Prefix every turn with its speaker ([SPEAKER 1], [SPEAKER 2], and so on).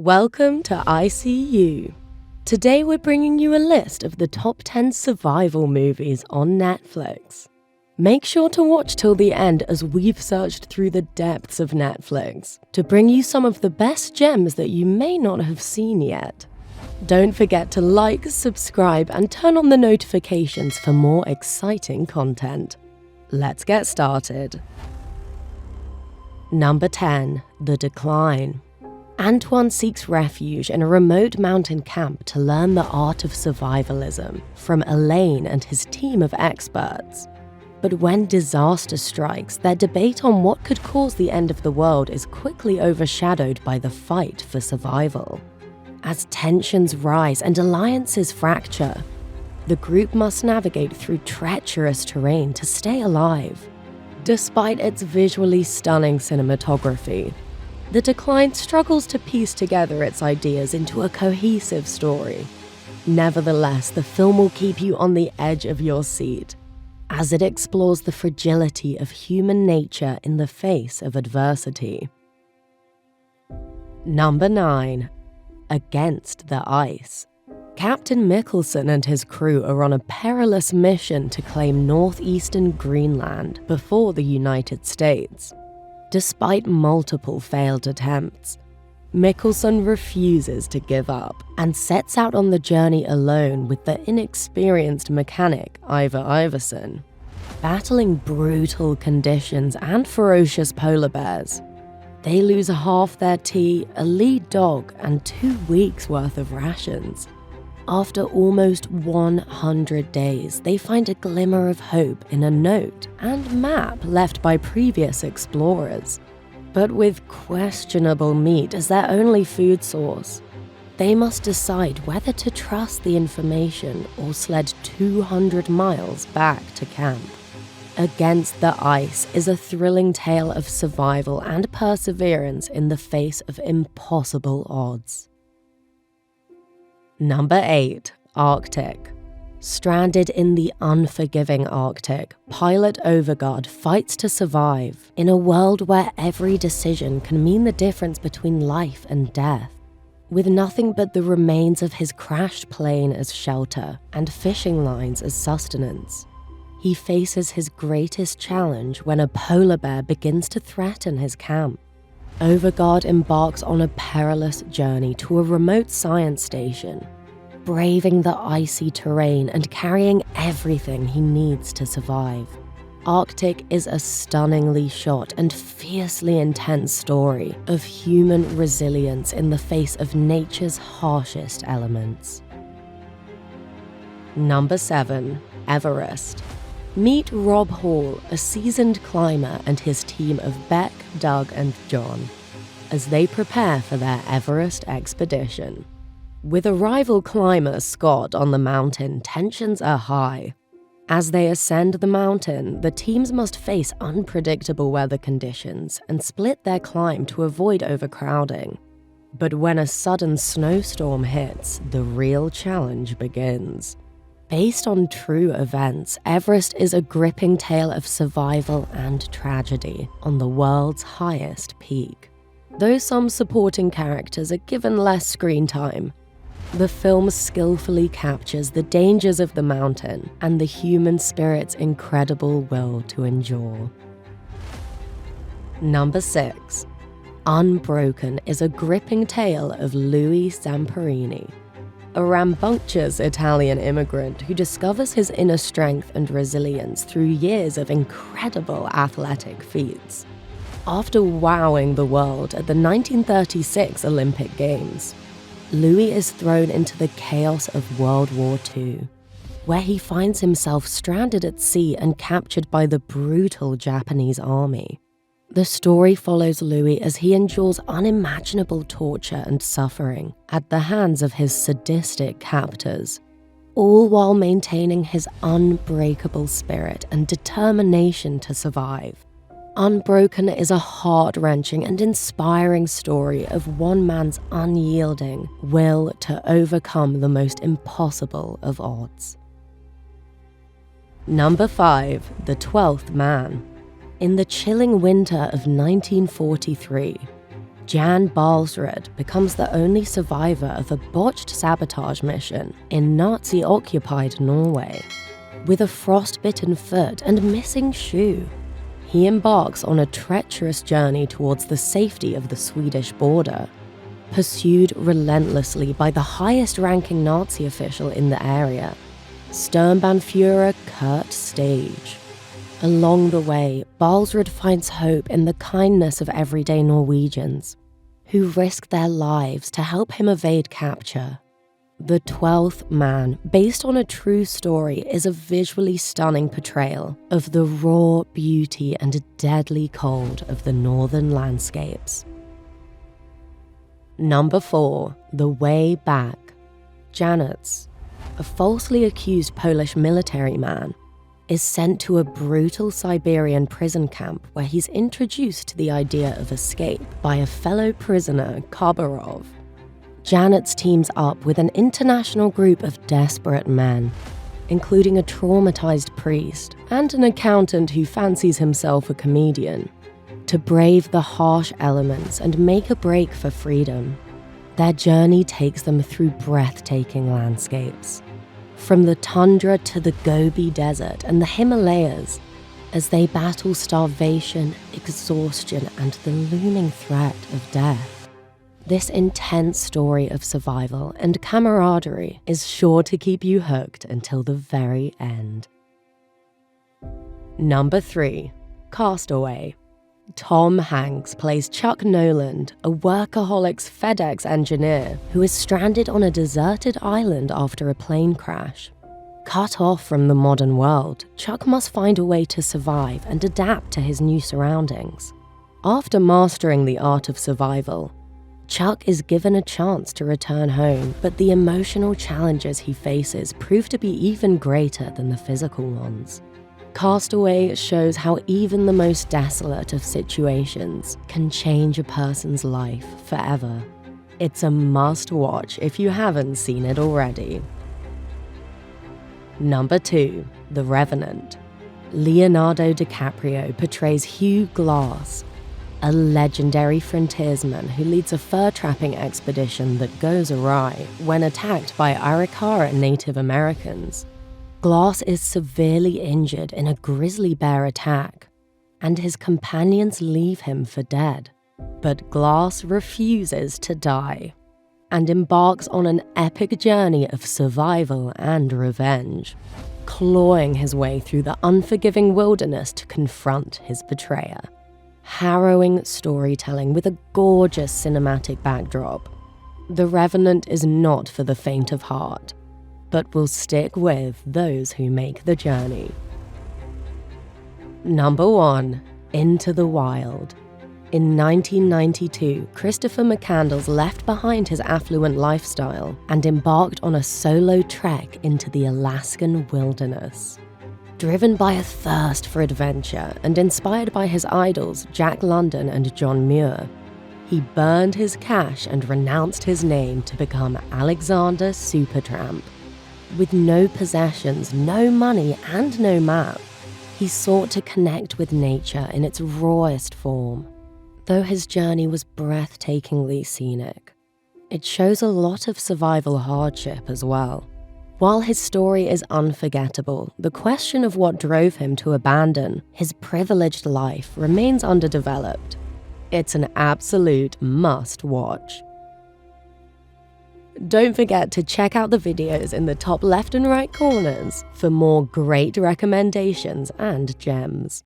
[SPEAKER 1] Welcome to ICU. Today we're bringing you a list of the top 10 survival movies on Netflix. Make sure to watch till the end as we've searched through the depths of Netflix to bring you some of the best gems that you may not have seen yet. Don't forget to like, subscribe, and turn on the notifications for more exciting content. Let's get started. Number 10. The Decline. Antoine seeks refuge in a remote mountain camp to learn the art of survivalism from Elaine and his team of experts. But when disaster strikes, their debate on what could cause the end of the world is quickly overshadowed by the fight for survival. As tensions rise and alliances fracture, the group must navigate through treacherous terrain to stay alive. Despite its visually stunning cinematography, The Decline struggles to piece together its ideas into a cohesive story. Nevertheless, the film will keep you on the edge of your seat, as it explores the fragility of human nature in the face of adversity. Number 9. Against the Ice. Captain Mikkelsen and his crew are on a perilous mission to claim northeastern Greenland before the United States. Despite multiple failed attempts, Mikkelsen refuses to give up and sets out on the journey alone with the inexperienced mechanic Ivar Iverson. Battling brutal conditions and ferocious polar bears, they lose half their tea, a lead dog, and 2 weeks' worth of rations. After almost 100 days, they find a glimmer of hope in a note and map left by previous explorers. But with questionable meat as their only food source, they must decide whether to trust the information or sled 200 miles back to camp. Against the Ice is a thrilling tale of survival and perseverance in the face of impossible odds. Number 8. Arctic. Stranded in the unforgiving Arctic, pilot Overgaard fights to survive in a world where every decision can mean the difference between life and death. With nothing but the remains of his crashed plane as shelter and fishing lines as sustenance, he faces his greatest challenge when a polar bear begins to threaten his camp. Overgaard embarks on a perilous journey to a remote science station, braving the icy terrain and carrying everything he needs to survive. Arctic is a stunningly shot and fiercely intense story of human resilience in the face of nature's harshest elements. Number 7. Everest. Meet Rob Hall, a seasoned climber, and his team of Beck, Doug, and John, as they prepare for their Everest expedition. With a rival climber, Scott, on the mountain, tensions are high. As they ascend the mountain, the teams must face unpredictable weather conditions and split their climb to avoid overcrowding. But when a sudden snowstorm hits, the real challenge begins. Based on true events, Everest is a gripping tale of survival and tragedy on the world's highest peak. Though some supporting characters are given less screen time, the film skillfully captures the dangers of the mountain and the human spirit's incredible will to endure. Number 6. Unbroken is a gripping tale of Louis Zamperini, a rambunctious Italian immigrant who discovers his inner strength and resilience through years of incredible athletic feats. After wowing the world at the 1936 Olympic Games, Louis is thrown into the chaos of World War II, where he finds himself stranded at sea and captured by the brutal Japanese army. The story follows Louis as he endures unimaginable torture and suffering at the hands of his sadistic captors, all while maintaining his unbreakable spirit and determination to survive. Unbroken is a heart-wrenching and inspiring story of one man's unyielding will to overcome the most impossible of odds. Number 5. The 12th Man. In the chilling winter of 1943, Jan Balsrud becomes the only survivor of a botched sabotage mission in Nazi-occupied Norway. With a frostbitten foot and missing shoe, he embarks on a treacherous journey towards the safety of the Swedish border, pursued relentlessly by the highest-ranking Nazi official in the area, Sturmbannführer Kurt Stage. Along the way, Balsrud finds hope in the kindness of everyday Norwegians, who risk their lives to help him evade capture. The 12th Man, based on a true story, is a visually stunning portrayal of the raw beauty and deadly cold of the northern landscapes. Number 4. The Way Back. Janusz, a falsely accused Polish military man, is sent to a brutal Siberian prison camp where he's introduced to the idea of escape by a fellow prisoner, Khabarov. Janusz teams up with an international group of desperate men, including a traumatized priest and an accountant who fancies himself a comedian, to brave the harsh elements and make a break for freedom. Their journey takes them through breathtaking landscapes, from the tundra to the Gobi Desert and the Himalayas, as they battle starvation, exhaustion, and the looming threat of death. This intense story of survival and camaraderie is sure to keep you hooked until the very end. Number 3. Castaway. Tom Hanks plays Chuck Noland, a workaholics FedEx engineer who is stranded on a deserted island after a plane crash. Cut off from the modern world, Chuck must find a way to survive and adapt to his new surroundings. After mastering the art of survival, Chuck is given a chance to return home, but the emotional challenges he faces prove to be even greater than the physical ones. Castaway shows how even the most desolate of situations can change a person's life forever. It's a must-watch if you haven't seen it already. Number 2. The Revenant. Leonardo DiCaprio portrays Hugh Glass, a legendary frontiersman who leads a fur-trapping expedition that goes awry when attacked by Arikara Native Americans. Glass is severely injured in a grizzly bear attack, and his companions leave him for dead. But Glass refuses to die, and embarks on an epic journey of survival and revenge, clawing his way through the unforgiving wilderness to confront his betrayer. Harrowing storytelling with a gorgeous cinematic backdrop. The Revenant is not for the faint of heart, but will stick with those who make the journey. Number 1. Into the Wild. In 1992, Christopher McCandless left behind his affluent lifestyle and embarked on a solo trek into the Alaskan wilderness. Driven by a thirst for adventure and inspired by his idols Jack London and John Muir, he burned his cash and renounced his name to become Alexander Supertramp. With no possessions, no money, and no map, he sought to connect with nature in its rawest form. Though his journey was breathtakingly scenic, it shows a lot of survival hardship as well. While his story is unforgettable, the question of what drove him to abandon his privileged life remains underdeveloped. It's an absolute must-watch. Don't forget to check out the videos in the top left and right corners for more great recommendations and gems.